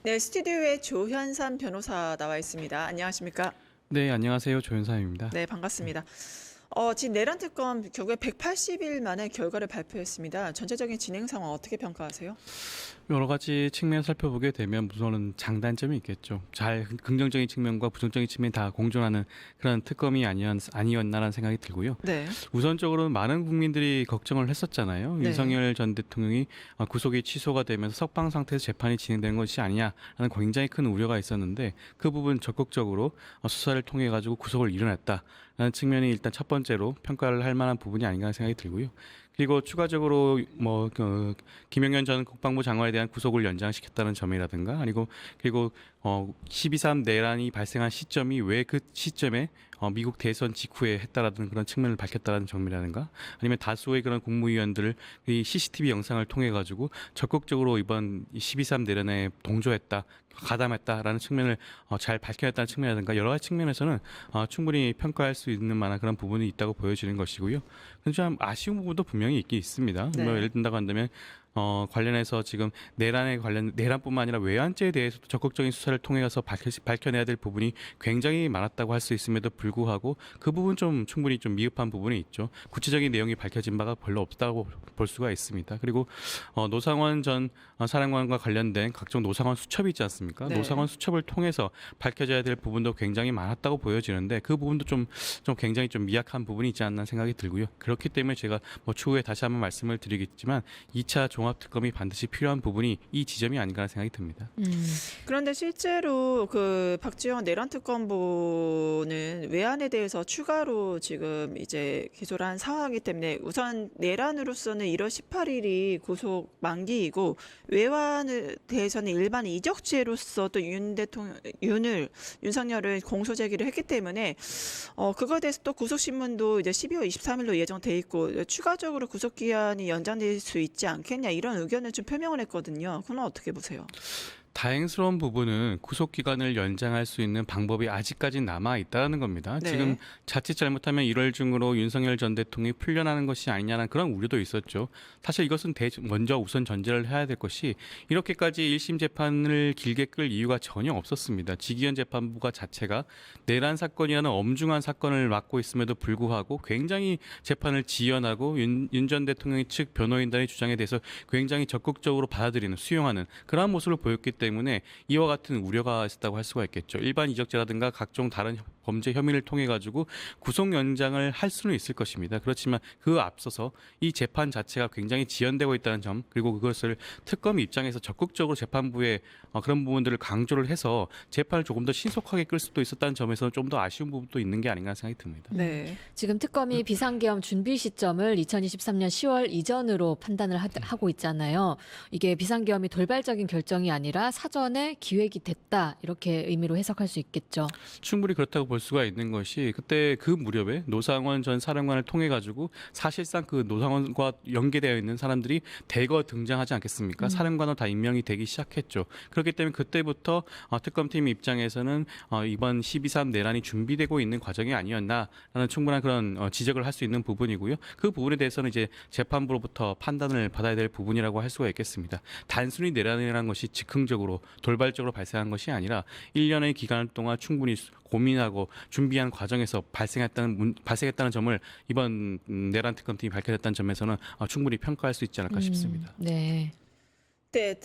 네, 스튜디오에 조현삼 변호사 나와 있습니다. 안녕하십니까? 네, 안녕하세요. 조현삼입니다. 네, 반갑습니다. 지금 내란 특검 결국에 180일 만에 결과를 발표했습니다. 전체적인 진행 상황 어떻게 평가하세요? 여러 가지 측면 살펴보게 되면 우선은 장단점이 있겠죠. 잘 긍정적인 측면과 부정적인 측면이 다 공존하는 그런 특검이 아니었나라는 생각이 들고요. 네. 우선적으로 많은 국민들이 걱정을 했었잖아요. 네. 윤석열 전 대통령이 구속이 취소가 되면서 석방 상태에서 재판이 진행되는 것이 아니냐라는 굉장히 큰 우려가 있었는데 그 부분 적극적으로 수사를 통해 가지고 구속을 이뤄냈다라는 측면이 일단 첫 번째로 평가를 할 만한 부분이 아닌가 하는 생각이 들고요. 그리고 추가적으로 김영현 전 국방부 장관에 대한 구속을 연장시켰다는 점이라든가 그리고 12.3 내란이 발생한 시점이 왜 그 시점에 미국 대선 직후에 했다라는 그런 측면을 밝혔다는 점이라든가 아니면 다수의 그런 국무위원들을 이 CCTV 영상을 통해 가지고 적극적으로 이번 12.3 내란에 동조했다, 가담했다라는 측면을 잘 밝혀냈다는 측면이라든가 여러 가지 측면에서는 충분히 평가할 수 있는 만한 그런 부분이 있다고 보여지는 것이고요. 근데 좀 아쉬운 부분도 분명히 있긴 있습니다. 네. 뭐 예를 든다고 한다면 관련해서 지금 내란뿐만 아니라 외환죄에 대해서도 적극적인 수사를 통해 가서 밝혀내야 될 부분이 굉장히 많았다고 할 수 있음에도 불구하고 그 부분 좀 충분히 좀 미흡한 부분이 있죠. 구체적인 내용이 밝혀진 바가 별로 없다고 볼 수가 있습니다. 그리고 노상원 전 사령관과 관련된 각종 노상원 수첩이 있지 않습니까? 네. 노상원 수첩을 통해서 밝혀져야 될 부분도 굉장히 많았다고 보여지는데 그 부분도 좀 굉장히 좀 미약한 부분이 있지 않나 생각이 들고요. 그렇기 때문에 제가 추후에 다시 한번 말씀을 드리겠지만 2차 종합특검이 반드시 필요한 부분이 이 지점이 아닌가 하는 생각이 듭니다. 그런데 실제로 그 박지원 내란 특검보는 외환에 대해서 추가로 지금 이제 기소를 한 상황이기 때문에 우선 내란으로서는 1월 18일이 구속 만기이고 외환에 대해서는 일반 이적죄로서 또 윤석열을 공소 제기를 했기 때문에 그거에 대해서 또 구속 신문도 이제 12월 23일로 예정돼 있고 추가적으로 구속 기한이 연장될 수 있지 않겠냐 이런 의견을 좀 표명을 했거든요. 그건 어떻게 보세요? 다행스러운 부분은 구속 기간을 연장할 수 있는 방법이 아직까지 남아 있다는 겁니다. 네. 지금 자칫 잘못하면 1월 중으로 윤석열 전 대통령이 풀려나는 것이 아니냐는 그런 우려도 있었죠. 사실 이것은 먼저 우선 전제를 해야 될 것이 이렇게까지 1심 재판을 길게 끌 이유가 전혀 없었습니다. 지기현 재판부가 자체가 내란 사건이라는 엄중한 사건을 맡고 있음에도 불구하고 굉장히 재판을 지연하고 윤 전 대통령의 측 변호인단의 주장에 대해서 굉장히 적극적으로 받아들이는 수용하는 그러한 모습을 보였기 때문에 이와 같은 우려가 있었다고 할 수가 있겠죠. 일반 이적죄라든가 각종 다른 범죄 혐의를 통해 가지고 구속 연장을 할 수는 있을 것입니다. 그렇지만 그 앞서서 이 재판 자체가 굉장히 지연되고 있다는 점 그리고 그것을 특검 입장에서 적극적으로 재판부에 그런 부분들을 강조를 해서 재판을 조금 더 신속하게 끌 수도 있었다는 점에서는 좀 더 아쉬운 부분도 있는 게 아닌가 생각이 듭니다. 네. 지금 특검이 비상계엄 준비 시점을 2023년 10월 이전으로 판단을 하고 있잖아요. 이게 비상계엄이 돌발적인 결정이 아니라 사전에 기획이 됐다 이렇게 의미로 해석할 수 있겠죠. 충분히 그렇다고 볼 수가 있는 것이 그때 그 무렵에 노상원 전 사령관을 통해 가지고 사실상 그 노상원과 연계되어 있는 사람들이 대거 등장하지 않겠습니까? 사령관으로 다 임명이 되기 시작했죠. 그렇기 때문에 그때부터 특검팀 입장에서는 이번 12.3 내란이 준비되고 있는 과정이 아니었나라는 충분한 그런 지적을 할 수 있는 부분이고요. 그 부분에 대해서는 이제 재판부로부터 판단을 받아야 될 부분이라고 할 수가 있겠습니다. 단순히 내란이라는 것이 즉흥적으로 돌발적으로 발생한 것이 아니라 1년의 기간 동안 충분히 고민하고 준비한 과정에서 발생했다는 점을 이번 내란 특검팀이 밝혀냈다는 점에서는 충분히 평가할 수 있지 않을까 싶습니다. 네. 네,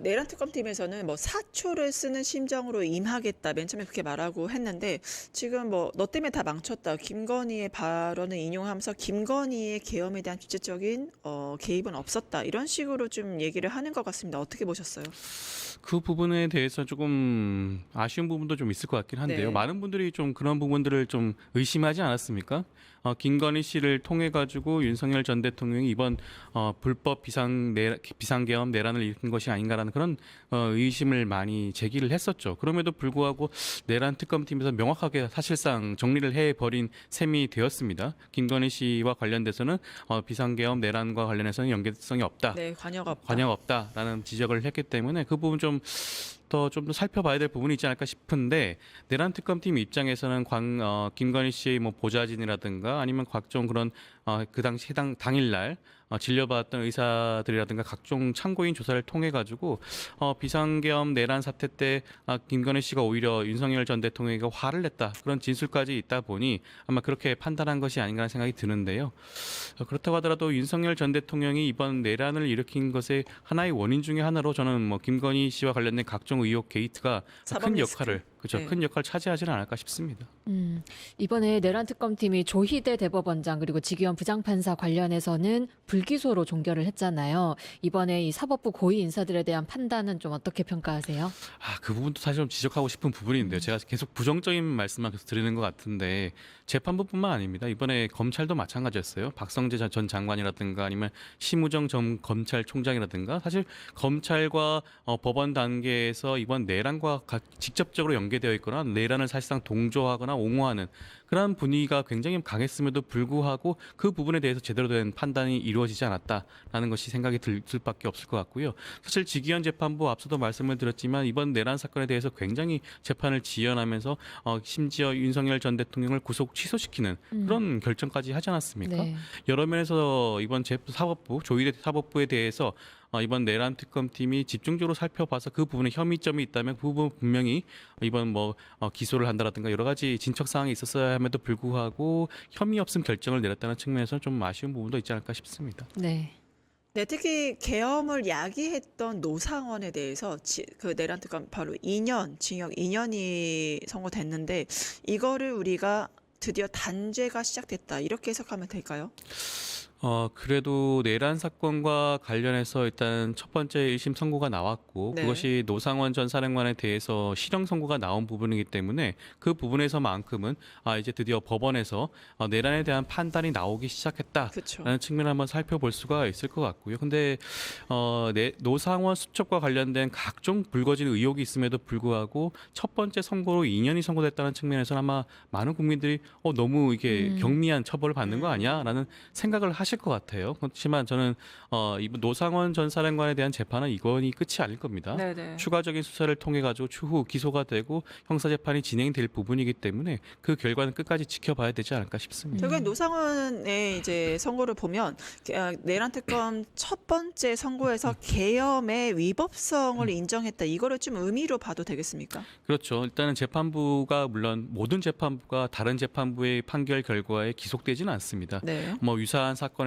내란 특검팀에서는 뭐 사초를 쓰는 심정으로 임하겠다. 맨 처음에 그렇게 말하고 했는데 지금 뭐 너 때문에 다 망쳤다. 김건희의 발언을 인용하면서 김건희의 계엄에 대한 직접적인 개입은 없었다. 이런 식으로 좀 얘기를 하는 것 같습니다. 어떻게 보셨어요? 그 부분에 대해서 조금 아쉬운 부분도 좀 있을 것 같긴 한데요. 네. 많은 분들이 좀 그런 부분들을 좀 의심하지 않았습니까? 김건희 씨를 통해 가지고 윤석열 전 대통령이 이번 불법 비상계엄 내란을 일으킨 것이 아닌가라는 그런 의심을 많이 제기를 했었죠. 그럼에도 불구하고 내란 특검팀에서 명확하게 사실상 정리를 해버린 셈이 되었습니다. 김건희 씨와 관련돼서는 비상계엄 내란과 관련해서는 연계성이 없다. 네, 관여가 없다. 관여가 없다라는 지적을 했기 때문에 그 부분 좀 더 살펴봐야 될 부분이 있지 않을까 싶은데 내란 특검팀 입장에서는 김건희 씨의 뭐 보좌진이라든가 아니면 각종 그런 그 당시 해당 당일날 진료받았던 의사들이라든가 각종 참고인 조사를 통해 가지고 비상계엄 내란 사태 때 김건희 씨가 오히려 윤석열 전 대통령에게 화를 냈다 그런 진술까지 있다 보니 아마 그렇게 판단한 것이 아닌가 하는 생각이 드는데요. 그렇다고 하더라도 윤석열 전 대통령이 이번 내란을 일으킨 것의 하나의 원인 중에 하나로 저는 뭐 김건희 씨와 관련된 각종 의혹 게이트가 사법 큰 리스크. 역할을 그렇죠. 네. 큰 역할을 차지하지는 않을까 싶습니다. 이번에 내란 특검팀이 조희대 대법원장 그리고 지기현 부장판사 관련해서는 불기소로 종결을 했잖아요. 이번에 이 사법부 고위 인사들에 대한 판단은 좀 어떻게 평가하세요? 그 부분도 사실 좀 지적하고 싶은 부분인데요. 제가 계속 부정적인 말씀만 계속 드리는 것 같은데 재판부뿐만 아닙니다. 이번에 검찰도 마찬가지였어요. 박성재 전 장관이라든가 아니면 심우정 전 검찰총장이라든가 사실 검찰과 법원 단계에서 이번 내란과 직접적으로 연계되어 있거나 내란을 사실상 동조하거나 옹호하는 그런 분위기가 굉장히 강했음에도 불구하고 그 부분에 대해서 제대로 된 판단이 이루어지지 않았다라는 것이 생각이 들 수밖에 없을 것 같고요. 사실 지기현 재판부 앞서도 말씀을 드렸지만 이번 내란 사건에 대해서 굉장히 재판을 지연하면서 심지어 윤석열 전 대통령을 구속 취소시키는 그런 결정까지 하지 않았습니까? 네. 여러 면에서 이번 사법부 조희대 사법부에 대해서 이번 내란 특검팀이 집중적으로 살펴봐서 그 부분에 혐의점이 있다면 그 부분 분명히 이번 기소를 한다라든가 여러 가지 진척 사항이 있었어야 함에도 불구하고 혐의 없음 결정을 내렸다는 측면에서 좀 아쉬운 부분도 있지 않을까 싶습니다. 네. 네, 특히 계엄을 야기했던 노상원에 대해서 그 내란 특검 바로 2년 징역 2년이 선고됐는데 이거를 우리가 드디어 단죄가 시작됐다 이렇게 해석하면 될까요? 그래도 내란 사건과 관련해서 일단 첫 번째 1심 선고가 나왔고 네. 그것이 노상원 전 사령관에 대해서 실형 선고가 나온 부분이기 때문에 그 부분에서만큼은 이제 드디어 법원에서 내란에 대한 판단이 나오기 시작했다라는 그렇죠. 측면을 한번 살펴볼 수가 있을 것 같고요. 근데 노상원 수첩과 관련된 각종 불거진 의혹이 있음에도 불구하고 첫 번째 선고로 2년이 선고됐다는 측면에서는 아마 많은 국민들이 너무 이게 경미한 처벌을 받는 거 아니야라는 생각을 하실 것 같아요. 그렇지만 저는 이번 노상원 전 사령관에 대한 재판은 이건이 끝이 아닐 겁니다. 네네. 추가적인 수사를 통해 가지고 추후 기소가 되고 형사 재판이 진행될 부분이기 때문에 그 결과는 끝까지 지켜봐야 되지 않을까 싶습니다. 결국엔 노상원의 이제 선고를 보면 내란 특검 첫 번째 선고에서 계엄의 위법성을 인정했다. 이거를 좀 의미로 봐도 되겠습니까? 그렇죠. 일단은 재판부가 물론 모든 재판부가 다른 재판부의 판결 결과에 기속되지는 않습니다. 네. 유사한 사건에서도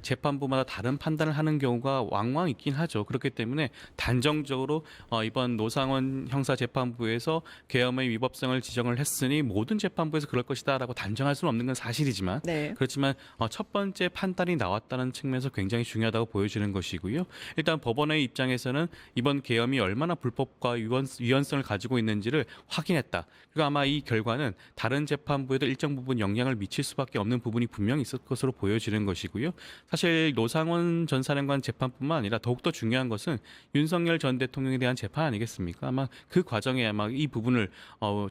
재판부마다 다른 판단을 하는 경우가 왕왕 있긴 하죠. 그렇기 때문에 단정적으로 이번 노상원 형사재판부에서 계엄의 위법성을 지정을 했으니 모든 재판부에서 그럴 것이다라고 단정할 수는 없는 건 사실이지만 네. 그렇지만 첫 번째 판단이 나왔다는 측면에서 굉장히 중요하다고 보여지는 것이고요. 일단 법원의 입장에서는 이번 계엄이 얼마나 불법과 위헌성을 가지고 있는지를 확인했다. 그리고 아마 이 결과는 다른 재판부에도 일정 부분 영향을 미칠 수밖에 없는 부분이 분명히 있을 것으로 보여지는 것이고요. 사실 노상원 전 사령관 재판뿐만 아니라 더욱더 중요한 것은 윤석열 전 대통령에 대한 재판 아니겠습니까? 아마 그 과정에 아마 이 부분을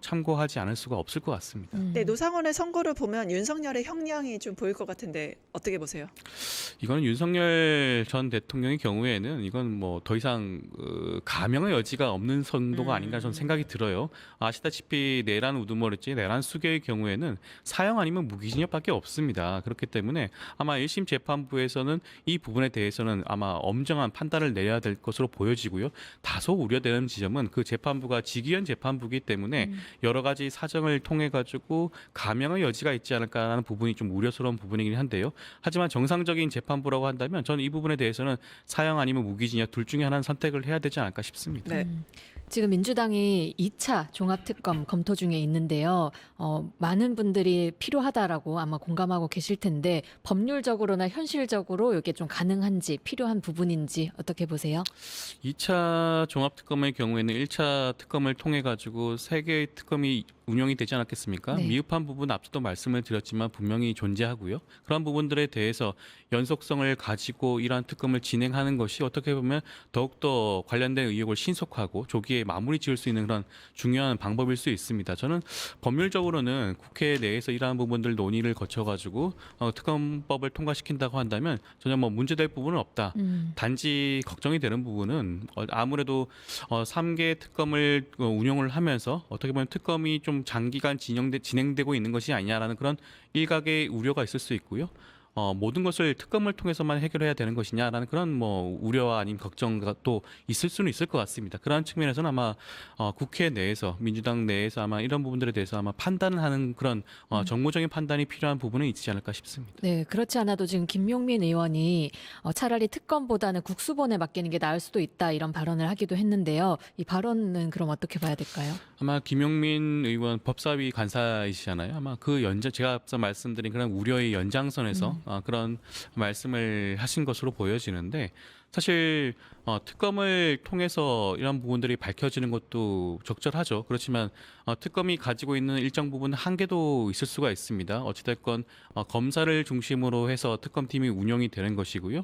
참고하지 않을 수가 없을 것 같습니다. 네, 노상원의 선고를 보면 윤석열의 형량이 좀 보일 것 같은데 어떻게 보세요? 이거는 윤석열 전 대통령의 경우에는 이건 더 이상 감형의 여지가 없는 선도가 아닌가 저는 생각이 들어요. 아시다시피 내란 우두머리죄, 내란 수괴의 경우에는 사형 아니면 무기징역밖에 없습니다. 그렇기 때문에 아마 1심 재판부에서는 이 부분에 대해서는 아마 엄정한 판단을 내야 될 것으로 보여지고요. 다소 우려되는 지점은 그 재판부가 지기현 재판부이기 때문에 여러 가지 사정을 통해 가지고 감형의 여지가 있지 않을까라는 부분이 좀 우려스러운 부분이긴 한데요. 하지만 정상적인 재판부라고 한다면 저는 이 부분에 대해서는 사형 아니면 무기징역 둘 중에 하나는 선택을 해야 되지 않을까 싶습니다. 네. 지금 민주당이 2차 종합특검 검토 중에 있는데요. 많은 분들이 필요하다라고 아마 공감하고 계실 텐데 법률적으로나 현실적으로 이게 좀 가능한지 필요한 부분인지 어떻게 보세요? 2차 종합특검의 경우에는 1차 특검을 통해 가지고 3개의 특검이 운영이 되지 않았겠습니까? 네. 미흡한 부분 앞서도 말씀을 드렸지만 분명히 존재하고요. 그런 부분들에 대해서 연속성을 가지고 이러한 특검을 진행하는 것이 어떻게 보면 더욱더 관련된 의혹을 신속하고 조기에 마무리 지을 수 있는 그런 중요한 방법일 수 있습니다. 저는 법률적으로는 국회 내에서 이러한 부분들 논의를 거쳐가지고 특검법을 통과시킨다고 한다면 전혀 문제될 부분은 없다. 단지 걱정이 되는 부분은 아무래도 3개 특검을 운영을 하면서 어떻게 보면 특검이 좀 장기간 진행되고 있는 것이 아니냐라는 그런 일각의 우려가 있을 수 있고요. 모든 것을 특검을 통해서만 해결해야 되는 것이냐라는 그런 뭐 우려와 아닌 걱정가 또 있을 수는 있을 것 같습니다. 그런 측면에서는 아마 국회 내에서 민주당 내에서 아마 이런 부분들에 대해서 아마 판단을 하는 그런 정무적인 판단이 필요한 부분은 있지 않을까 싶습니다. 네, 그렇지 않아도 지금 김용민 의원이 차라리 특검보다는 국수본에 맡기는 게 나을 수도 있다 이런 발언을 하기도 했는데요. 이 발언은 그럼 어떻게 봐야 될까요? 아마 김용민 의원 법사위 간사이시잖아요. 아마 그 제가 앞서 말씀드린 그런 우려의 연장선에서 그런 말씀을 하신 것으로 보여지는데 사실 특검을 통해서 이런 부분들이 밝혀지는 것도 적절하죠. 그렇지만 특검이 가지고 있는 일정 부분 한계도 있을 수가 있습니다. 어찌됐건 검사를 중심으로 해서 특검팀이 운영이 되는 것이고요.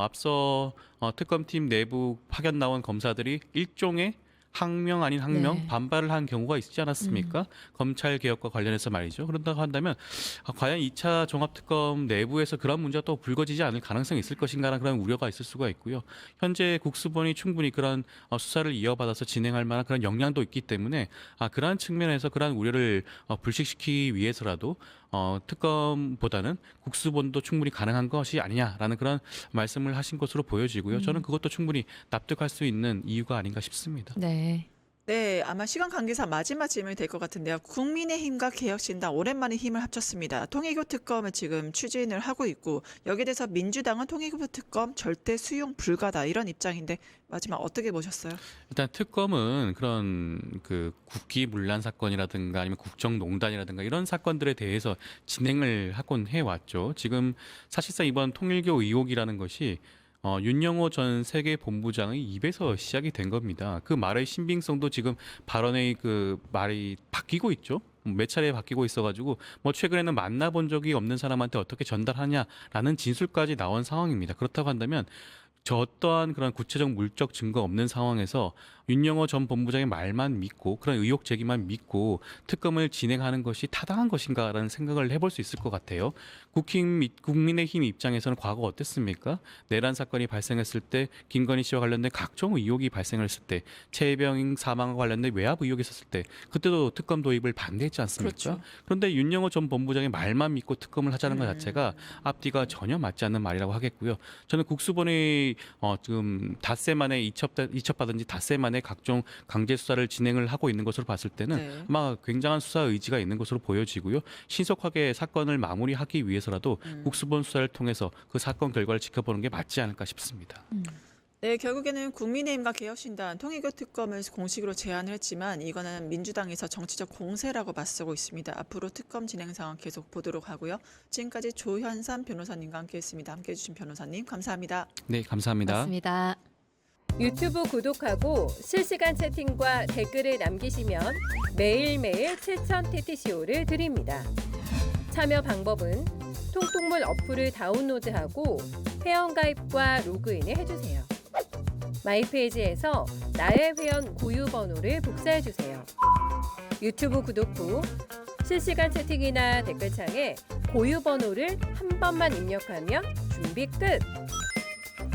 앞서 특검팀 내부 파견 나온 검사들이 일종의 항명 아닌 항명 네. 반발을 한 경우가 있지 않았습니까? 검찰 개혁과 관련해서 말이죠. 그런다고 한다면 과연 2차 종합특검 내부에서 그런 문제가 또 불거지지 않을 가능성이 있을 것인가라는 그런 우려가 있을 수가 있고요. 현재 국수본이 충분히 그런 수사를 이어받아서 진행할 만한 그런 역량도 있기 때문에 그러한 측면에서 그러한 우려를 불식시키기 위해서라도 특검보다는 국수본도 충분히 가능한 것이 아니냐라는 그런 말씀을 하신 것으로 보여지고요. 저는 그것도 충분히 납득할 수 있는 이유가 아닌가 싶습니다. 네. 네, 아마 시간 관계상 마지막 질문이 될 것 같은데요. 국민의힘과 개혁신당 오랜만에 힘을 합쳤습니다. 통일교 특검을 지금 추진을 하고 있고 여기에 대해서 민주당은 통일교 특검 절대 수용 불가다 이런 입장인데 마지막 어떻게 보셨어요? 일단 특검은 그런 그 국기문란 사건이라든가 아니면 국정농단이라든가 이런 사건들에 대해서 진행을 하곤 해왔죠. 지금 사실상 이번 통일교 의혹이라는 것이 윤영호 전 세계본부장의 입에서 시작이 된 겁니다. 그 말의 신빙성도 지금 발언의 그 말이 바뀌고 있죠. 몇 차례 바뀌고 있어가지고 뭐 최근에는 만나본 적이 없는 사람한테 어떻게 전달하냐라는 진술까지 나온 상황입니다. 그렇다고 한다면 저 어떠한 그런 구체적 물적 증거 없는 상황에서 윤영호 전 본부장의 말만 믿고 그런 의혹 제기만 믿고 특검을 진행하는 것이 타당한 것인가라는 생각을 해볼 수 있을 것 같아요. 국민의힘 입장에서는 과거 어땠습니까? 내란 사건이 발생했을 때 김건희 씨와 관련된 각종 의혹이 발생했을 때 최혜병 사망과 관련된 외압 의혹이 있었을 때 그때도 특검 도입을 반대했지 않습니까? 그렇죠. 그런데 윤영호 전 본부장의 말만 믿고 특검을 하자는 것 자체가 앞뒤가 전혀 맞지 않는 말이라고 하겠고요. 저는 국수본이 지금 닷새 만에 이첩받은 지 닷새 만에 각종 강제 수사를 진행을 하고 있는 것으로 봤을 때는 네. 아마 굉장한 수사 의지가 있는 것으로 보여지고요. 신속하게 사건을 마무리하기 위해서라도 국수본 수사를 통해서 그 사건 결과를 지켜보는 게 맞지 않을까 싶습니다. 네, 결국에는 국민의힘과 개혁신당 통일교 특검을 공식으로 제안을 했지만 이거는 민주당에서 정치적 공세라고 맞서고 있습니다. 앞으로 특검 진행 상황 계속 보도록 하고요. 지금까지 조현삼 변호사님과 함께했습니다. 함께해 주신 변호사님 감사합니다. 네, 감사합니다. 맞습니다. 유튜브 구독하고 실시간 채팅과 댓글을 남기시면 매일매일 7천 TTCO를 드립니다. 참여 방법은 통통물 어플을 다운로드하고 회원가입과 로그인을 해주세요. 마이페이지에서 나의 회원 고유 번호를 복사해주세요. 유튜브 구독 후 실시간 채팅이나 댓글창에 고유 번호를 한 번만 입력하면 준비 끝!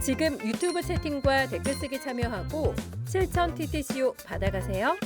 지금 유튜브 채팅과 댓글 쓰기 참여하고 실천 TTCO 받아가세요.